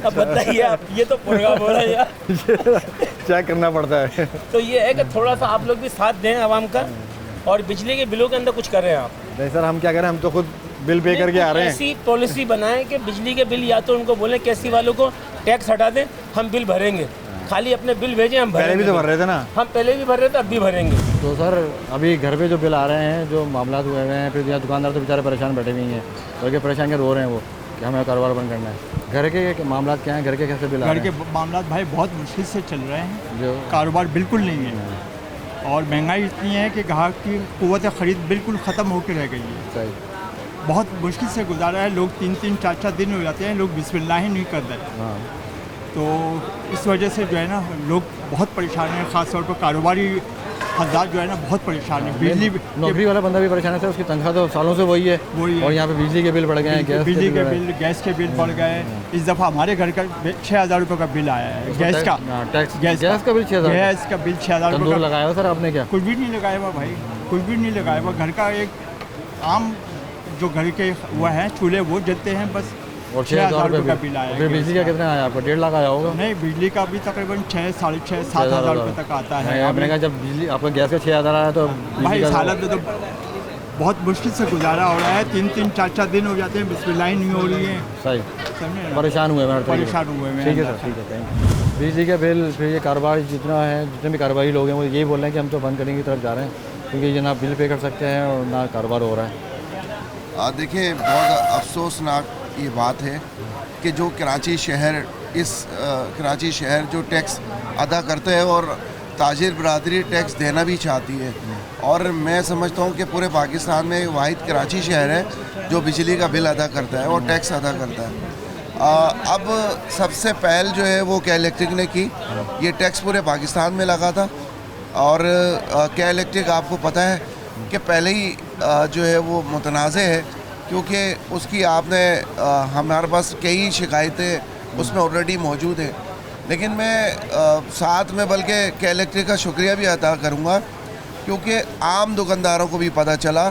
अब बताइए आप, ये तो प्रोग्राम हो रहा है यार, चेक करना पड़ता है। तो ये है कि थोड़ा सा आप लोग भी साथ दें आवाम का, और बिजली के बिलों के अंदर कुछ कर रहे हैं आप। नहीं सर, हम क्या करें, हम तो खुद बिल पे करके आ रहे हैं। ऐसी पॉलिसी बनाएं कि बिजली के बिल या तो उनको बोलें कैसी वालों को टैक्स हटा दें, हम बिल भरेंगे, खाली अपने बिल भेजें, हम पहले भी तो भर रहे थे ना, हम पहले भी भर रहे थे, अब भी भरेंगे। तो सर अभी घर पे जो बिल आ रहे हैं, जो मामला हुए हुए हैं, फिर यहाँ दुकानदार तो बेचारे परेशान बैठे हुए हैं, बल्कि परेशान के रो रहे हैं वो कि हमें कारोबार बंद करना है। घर के मामला क्या हैं, घर के कैसे बिल आ रहे हैं? घर के मामला भाई बहुत मुश्किल से चल रहे हैं, जो कारोबार बिल्कुल नहीं है, और महंगाई इतनी है कि ग्राहक की क़ुव्वत ख़रीद बिल्कुल ख़त्म होकर रह गई है। सही, बहुत मुश्किल से गुजारा है, लोग 3-3 4-4 दिन हो जाते हैं, लोग बिस्मिल्लाह ही नहीं कर रहे। तो इस वजह से जो है ना, लोग बहुत परेशान हैं, ख़ास तौर पर कारोबारी हज़ार जो है ना बहुत परेशान है। बिजली नौकरी वाला बंदा भी परेशान है सर, उसकी तनख्वाह तो सालों से वही है और यहाँ पे बिजली के बिल बढ़ गए हैं, बिजली के बिल, गैस के बिल बढ़ गए हैं। इस दफ़ा हमारे घर का 6,000 रुपये का बिल आया है गैस का। गैस का बिल 6,000, गैस का बिल 6,000 रुपये का लगाया हुआ सर आपने? क्या कुछ भी नहीं लगाया हुआ भाई, कुछ भी नहीं लगाया हुआ। घर का एक आम जो घर के वो हैं चूल्हे वो जलते हैं बस। और 6,000 रुपये का बिल आया। फिर बिजली का कितना आया आपको? 1.5 लाख आया होगा? नहीं, बिजली का भी तकरीबन 6, 6,500, 7,000 रुपये तक आता है। आपने कहा जब बिजली आपका गैस का 6,000 आया तो भाई इस हालत में तो बहुत मुश्किल से गुजारा हो रहा है। 3-3, 4-4 दिन हो जाते हैं, बिजली नहीं हो रही है। सही समझे? परेशान हुए मैं, परेशान हुए हैं। ठीक है सर, ठीक है, थैंक यू। बिजली का बिल, फिर ये कारोबार जितना है, जितने भी कारोबारी लोग हैं वो यही बोल रहे हैं कि हम तो बंद करने की तरफ जा रहे हैं क्योंकि ये ना बिल पे कर सकते हैं और ना कारोबार हो रहा है। देखिए, बहुत अफसोसनाक ये बात है कि जो कराची शहर कराची शहर जो टैक्स अदा करते हैं और ताजिर बरादरी टैक्स देना भी चाहती है, और मैं समझता हूँ कि पूरे पाकिस्तान में वाहिद कराची शहर है जो बिजली का बिल अदा करता है और टैक्स अदा करता है। अब सबसे पहल जो है वो के इलेक्ट्रिक ने की। ये टैक्स पूरे पाकिस्तान में लगा था और के इलेक्ट्रिक आपको पता है कि पहले ही जो है वो मुतनाज़ है क्योंकि उसकी आपने हमारे पास कई शिकायतें उसमें ऑलरेडी मौजूद हैं। लेकिन मैं साथ में बल्कि के इलेक्ट्रिक का शुक्रिया भी अदा करूँगा क्योंकि आम दुकानदारों को भी पता चला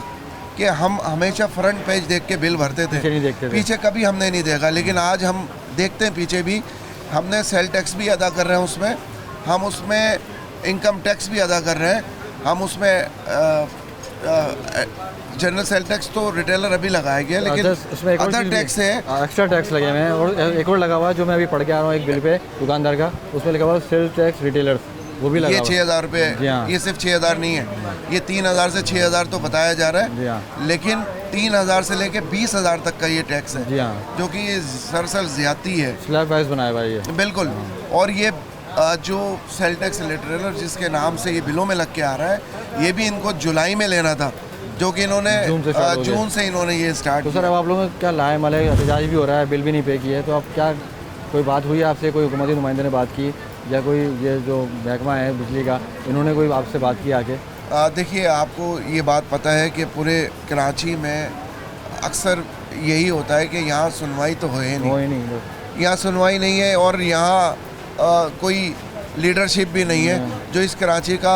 कि हम हमेशा फ्रंट पेज देख के बिल भरते थे, पीछे कभी हमने नहीं देखा। लेकिन आज हम देखते हैं पीछे भी, हमने सेल टैक्स भी अदा कर रहे हैं उसमें, हम उसमें इनकम टैक्स भी अदा कर रहे हैं, हम उसमें जनरल सेल टैक्स तो रिटेलर अभी लगाया गया, लेकिन उसमें एक अदर टैक्स है, एक्स्ट्रा टैक्स लगे हुए हैं। और एक और लगा हुआ है जो मैं अभी पढ़ के आ रहा हूँ एक बिल पे दुकानदार का, उसमें लिखा हुआ है सेल टैक्स रिटेलर्स, वो भी लगा। ये 6,000 रुपये, ये सिर्फ 6,000 नहीं है, ये 3,000 से 6,000 तो बताया जा रहा है, लेकिन 3,000 से लेके 20,000 तक का ये टैक्स है जो कि सरासर ज्यादती है। स्लैब वाइज बनाया हुआ है ये, बिल्कुल। और ये जो सेल टैक्स रिटेलर जिसके नाम से ये बिलों में लग के आ रहा है, ये भी इनको जुलाई में लेना था जो कि इन्होंने जून से इन्होंने ये स्टार्ट। तो सर अब आप लोगों को क्या लाए माले एहतजाज भी हो रहा है, बिल भी नहीं पे किए, तो अब क्या कोई बात हुई आपसे, कोई हुकूमती नुमाइंदे ने बात की या कोई ये जो महकमा है बिजली का, इन्होंने कोई आपसे बात की आके? देखिए, आपको ये बात पता है कि पूरे कराची में अक्सर यही होता है कि यहाँ सुनवाई तो हो ही नहीं, यहाँ सुनवाई नहीं है और यहाँ कोई लीडरशिप भी नहीं है जो इस कराची का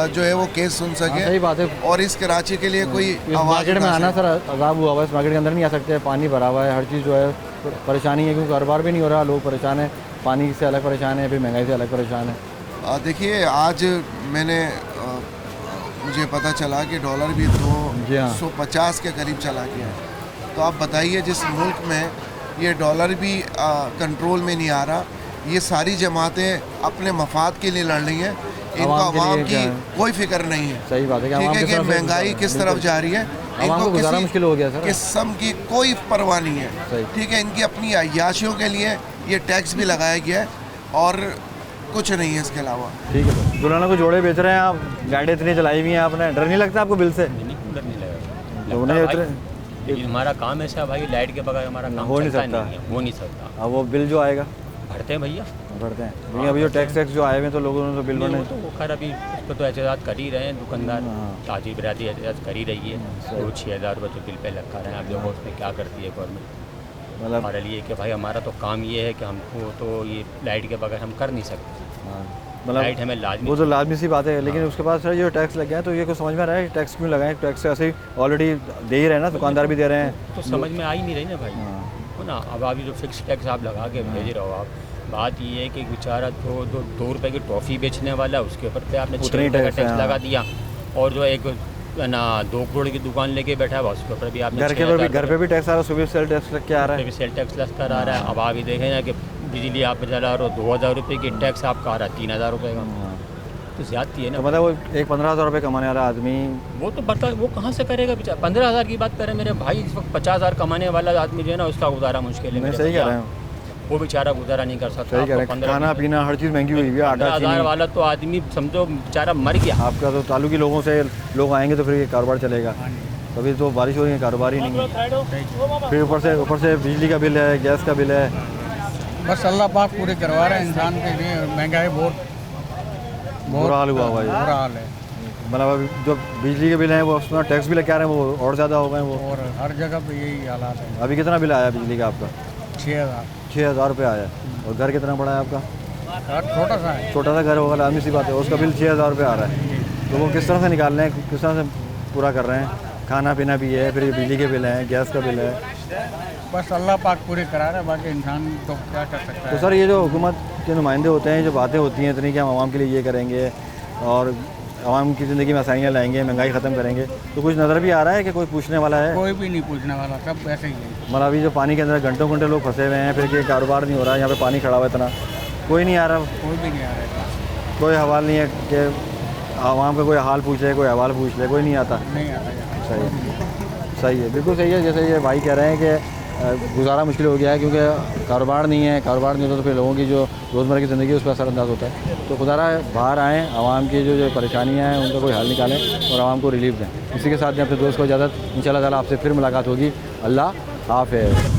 जो है वो केस सुन सके। सही बात है। और इस कराची के लिए कोई मार्केट में आना सर अजाब हुआ हुआ है, इस मार्केट के अंदर नहीं आ सकते, पानी भरा हुआ है, हर चीज़ जो है परेशानी है क्योंकि कारोबार भी नहीं हो रहा, लोग परेशान हैं, पानी से अलग परेशान है, फिर महंगाई से अलग परेशान है। देखिए, आज मैंने मुझे पता चला कि डॉलर भी 250 के करीब चला गया है। तो आप बताइए, जिस मुल्क में ये डॉलर भी कंट्रोल में नहीं आ रहा, ये सारी जमातें अपने मफाद के लिए लड़ रही हैं, इनको आवाम की कोई फिक्र नहीं है। सही बात है कि महंगाई किस तरफ जा रही है, इनको किसी मुश्किल हो गया सर, किस्म की कोई परवाह नहीं है। ठीक है, इनकी अपनी अय्याशियों के लिए ये टैक्स भी लगाया गया है और कुछ नहीं है इसके अलावा। ठीक है, दुल्हनों को जोड़े बेच रहे हैं आप, गाड़ी इतनी चलाई हुई है आपने, डर नहीं लगता आपको बिल से? डर नहीं लगा, लेकिन हमारा काम ऐसा है भाई, लाइट के बगैर हमारा काम हो नहीं सकता, हो नहीं सकता। अब वो बिल जो आएगा भरते हैं भैया, भरते हैं भैया। अभी जो टैक्स जो आए हुए हैं तो लोगों ने तो बिल भरने, तो वो खैर अभी उस पर तो एहतजाज कर ही रहे हैं दुकानदार, ताजी बरादरी एहतजाज कर ही रही है। वो 6,000 रुपये तो बिल पे लगा रहे हैं। अब देखो उसमें क्या करती है गवर्नमेंट। मतलब हमारे लिए कि भाई हमारा तो काम ये है कि हमको तो ये लाइट के बगैर हम कर नहीं सकते, लाइट हमें लाजमी, वो तो लाजमी सी बात है। लेकिन उसके बाद सर जो टैक्स लग गया है तो ये कुछ समझ में आ रहा है टैक्स क्यों लगाएं? टैक्स ऐसे ही ऑलरेडी दे ही रहे हैं ना, दुकानदार भी दे रहे हैं, तो समझ में आ ही नहीं रही ना भाई, है ना। अब अभी जो फिक्स टैक्स आप लगा के भेज रहे हो, आप बात ये है कि बेचारा तो 2 रुपये की टॉफ़ी बेचने वाला, उसके ऊपर पे आपने 6 रुपये का टैक्स लगा दिया, और जो एक ना 2 करोड़ की दुकान लेके बैठा हुआ उसके ऊपर भी आपने घर पे भी टैक्स आ रहा है, सुबह सेल टैक्स लग के आ रहा है, सेल टैक्स लग कर आ रहा है। अब आप भी देखें ना कि बिजली आप जला रहे हो 2,000 रुपये की टैक्स आपका आ रहा है 3,000 रुपये का, तो ज़्यादती है ना। तो मतलब वो एक 15,000 रुपये कमाने वाला आदमी वो तो बता वो कहाँ से करेगा बेचारा। 15,000 की बात करें मेरे भाई, इस वक्त 50,000 कमाने वाला आदमी जो है ना उसका गुजारा मुश्किल है। मैं सही कह रहा हूँ, वो बेचारा गुजारा नहीं कर सकता। सही कह रहे हैं, खाना पीना हर चीज़ महंगी हुई है। 15,000 वाला तो आदमी समझो बेचारा मर गया। आपका तो ताल्लुक ही लोगों से, लोग आएंगे तो फिर ये कारोबार चलेगा, तभी तो बारिश हो रही है, कारोबार ही नहीं है। फिर ऊपर से बिजली का बिल है, गैस का बिल है, बस अल्लाह पाक पूरे करवा रहे हैं इंसान के लिए। महंगाई बहुत बुरा हाल हुआ भाई, बुरा हाल है। मतलब अभी जो बिजली के बिल हैं वो उसमें टैक्स भी लग आ रहे हैं वो और ज़्यादा हो गए वो। और हर जगह पे यही हालात है। अभी कितना बिल आया बिजली का आपका? 6,000 रुपये आया। और घर कितना पड़ा है आपका? छोटा सा है। छोटा सा घर होगा, आदमी सी बात है, उसका बिल 6,000 रुपये आ रहा है। तो वो किस तरह से निकाल रहे हैं, किस तरह से पूरा कर रहे हैं? खाना पीना भी है, फिर ये बिजली के बिल हैं, गैस का बिल है। बस अल्लाह पाक पूरे करा रहा है, बाकी इंसान तो क्या कर सकता है। तो सर ये जो हुकूमत के नुमाइंदे होते हैं, जो बातें होती हैं इतनी कि हम आवाम के लिए ये करेंगे और आवाम की ज़िंदगी में आसानियाँ लाएंगे, महंगाई ख़त्म करेंगे, तो कुछ नज़र भी आ रहा है कि कोई पूछने वाला है? कोई भी नहीं पूछने वाला, सब ऐसे ही है। मतलब अभी जो पानी के अंदर घंटों घंटे लोग फंसे हुए हैं, फिर कि कारोबार नहीं हो रहा है, यहाँ पे पानी खड़ा हुआ है इतना, कोई नहीं आ रहा। कोई भी नहीं आ रहा है। कोई हवाल नहीं है कि आवाम का कोई हाल पूछ ले, कोई हवाल पूछ ले, कोई नहीं आता। नहीं आता। सही है, बिल्कुल सही है। जैसे ये भाई कह रहे हैं कि गुजारा मुश्किल हो गया है क्योंकि कारोबार नहीं है, कारोबार नहीं होता तो फिर लोगों की जो रोज़मर्रा की ज़िंदगी है उस पर असरअंदाज होता है। तो खुदारा बाहर आएँ, आवाम की जो परेशानियाँ हैं उनका कोई हल निकालें और आवाम को रिलीफ दें। इसी के साथ में अपने दोस्त को इजाज़त, इंशाअल्लाह ताला आपसे फिर मुलाकात होगी। अल्लाह हाफ़िज़।